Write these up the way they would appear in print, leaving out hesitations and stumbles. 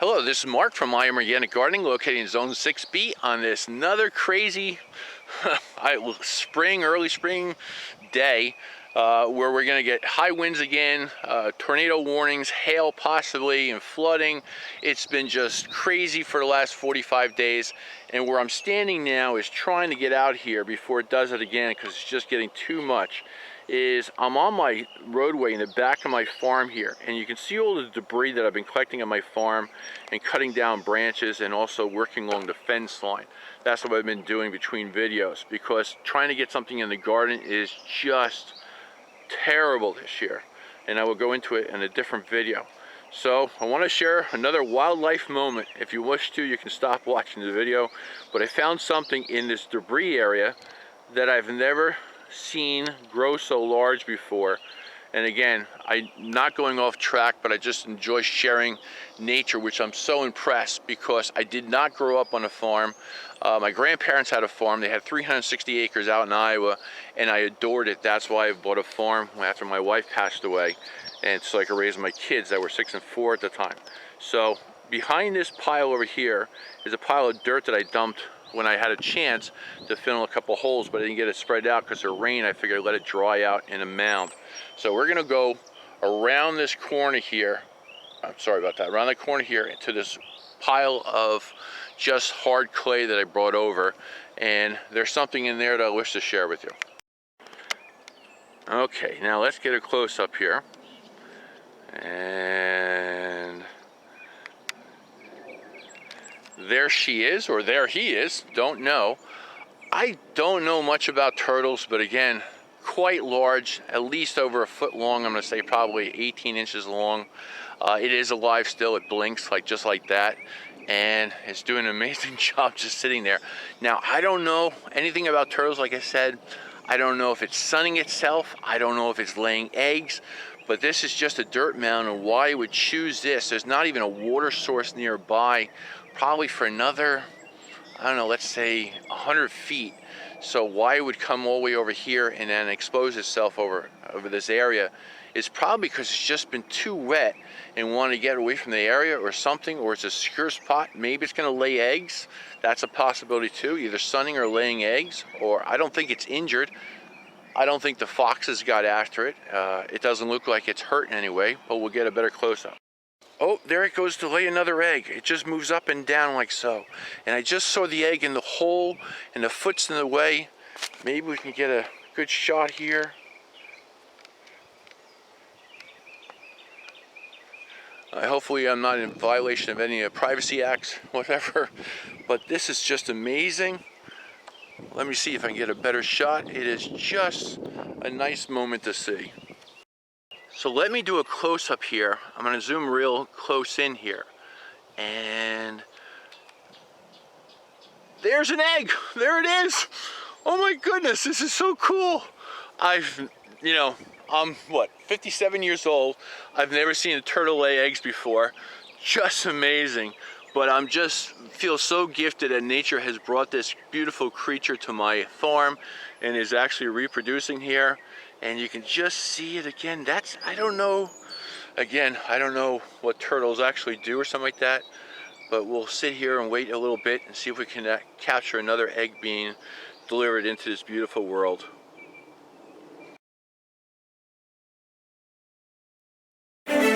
Hello, this is Mark from I Am Organic Gardening, located in Zone 6B on this another crazy early spring day where we're going to get high winds again, tornado warnings, hail possibly, and flooding. It's been just crazy for the last 45 days, and where I'm standing now is trying to get out here before it does it again because it's just getting too much. I'm on my roadway in the back of my farm here, and you can see all the debris that I've been collecting on my farm and cutting down branches and also working along the fence line. That's what I've been doing between videos, because trying to get something in the garden is just terrible this year, and I will go into it in a different video. So I want to share another wildlife moment. If you wish to, you can stop watching the video, but I found something in this debris area that I've never seen grow so large before. And again, I'm not going off track, but I just enjoy sharing nature, which I'm so impressed because I did not grow up on a farm. My grandparents had a farm. They had 360 acres out in Iowa, and I adored it. That's why I bought a farm after my wife passed away, and so I could raise my kids that were 6 and 4 at the time. So behind this pile over here is a pile of dirt that I dumped when I had a chance to fill a couple holes, but I didn't get it spread out because of rain. I figured I'd let it dry out in a mound. So we're gonna go around this corner here, I'm sorry about that, around the corner here into this pile of just hard clay that I brought over, and there's something in there that I wish to share with you. Okay, now let's get a close up here. And there she is, or there he is, don't know. I don't know much about turtles, but again, quite large, at least over a foot long. I'm gonna say probably 18 inches long. It is alive still, it blinks just like that, and it's doing an amazing job just sitting there. Now, I don't know anything about turtles, like I said. I don't know if it's sunning itself, I don't know if it's laying eggs, but this is just a dirt mound, and why I would choose this, there's not even a water source nearby, probably for another, I don't know, let's say 100 feet. So why it would come all the way over here and then expose itself over this area is probably because it's just been too wet and want to get away from the area or something, or it's a secure spot. Maybe it's going to lay eggs. That's a possibility too, either sunning or laying eggs. Or I don't think it's injured. I don't think the foxes got after it. It doesn't look like it's hurt in any way, but we'll get a better close-up. Oh, there it goes to lay another egg. It just moves up and down like so. And I just saw the egg in the hole, and the foot's in the way. Maybe we can get a good shot here. Hopefully I'm not in violation of any privacy acts, whatever. But this is just amazing. Let me see if I can get a better shot. It is just a nice moment to see. So let me do a close-up here. I'm going to zoom real close in here. And there's an egg. There it is. Oh my goodness, this is so cool. I'm what, 57 years old. I've never seen a turtle lay eggs before. Just amazing. But I'm just feel so gifted that nature has brought this beautiful creature to my farm and is actually reproducing here. And you can just see it again. I don't know what turtles actually do or something like that, but we'll sit here and wait a little bit and see if we can capture another egg being delivered into this beautiful world. It's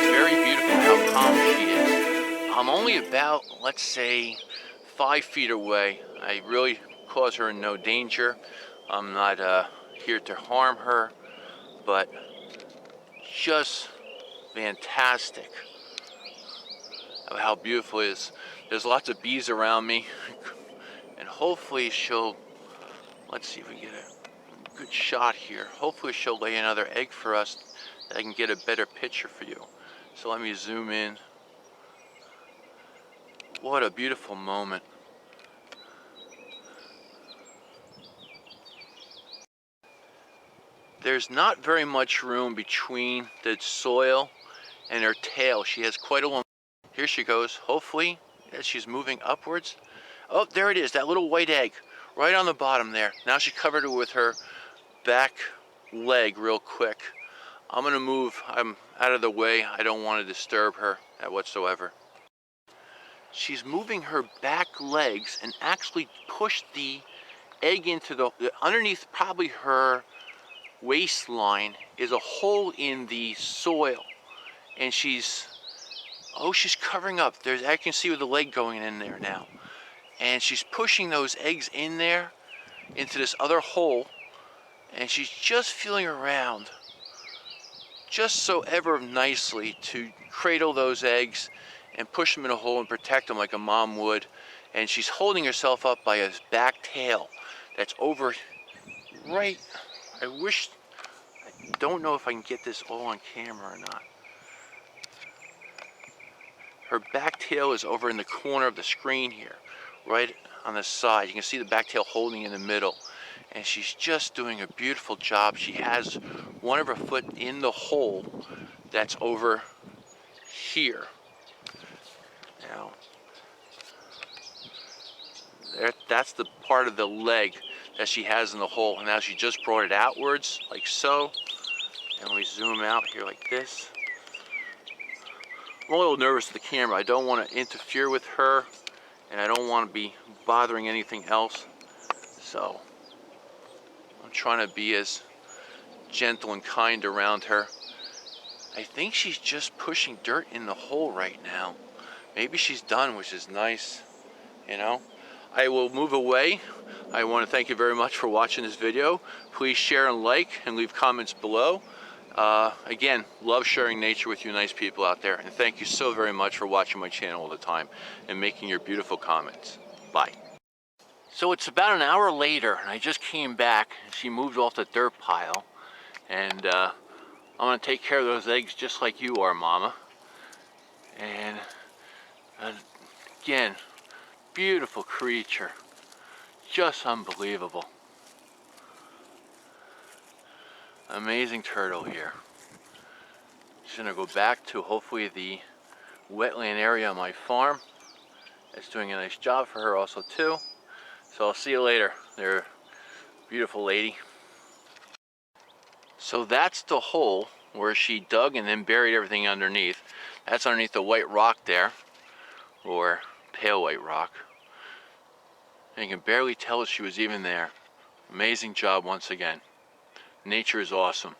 very beautiful how calm she is. I'm only about, let's say, 5 feet away. I really cause her no danger. I'm not here to harm her, but just fantastic how beautiful it is. There's lots of bees around me, and hopefully let's see if we get a good shot here. Hopefully she'll lay another egg for us that I can get a better picture for you. So let me zoom in. What a beautiful moment. There's not very much room between the soil and her tail. She has quite a long, here she goes. Hopefully, as she's moving upwards. Oh, there it is, that little white egg, right on the bottom there. Now she covered it with her back leg real quick. I'm gonna move, I'm out of the way. I don't want to disturb her whatsoever. She's moving her back legs and actually pushed the egg into the, underneath probably her waistline is a hole in the soil. And she's covering up. I can see with the leg going in there now. And she's pushing those eggs in there into this other hole, and she's just feeling around just so ever nicely to cradle those eggs and push them in a hole and protect them like a mom would. And she's holding herself up by a back tail that's over right. I don't know if I can get this all on camera or not. Her back tail is over in the corner of the screen here, right on the side. You can see the back tail holding in the middle. And she's just doing a beautiful job. She has one of her foot in the hole that's over here. Now, that's the part of the leg that she has in the hole. And now she just brought it outwards, like so. And we zoom out here like this. I'm a little nervous with the camera. I don't want to interfere with her, and I don't want to be bothering anything else. So I'm trying to be as gentle and kind around her. I think she's just pushing dirt in the hole right now. Maybe she's done, which is nice, you know. I will move away. I want to thank you very much for watching this video. Please share and like and leave comments below. Again, love sharing nature with you nice people out there. And thank you so very much for watching my channel all the time and making your beautiful comments. Bye. So it's about an hour later, and I just came back. She moved off the dirt pile. And I'm going to take care of those eggs just like you are, Mama. And again, beautiful creature. Just unbelievable. Amazing turtle here. She's going to go back to hopefully the wetland area on my farm. It's doing a nice job for her also too. So I'll see you later. There, beautiful lady. So that's the hole where she dug and then buried everything underneath. That's underneath the white rock there, or pale white rock. And you can barely tell if she was even there. Amazing job once again. Nature is awesome.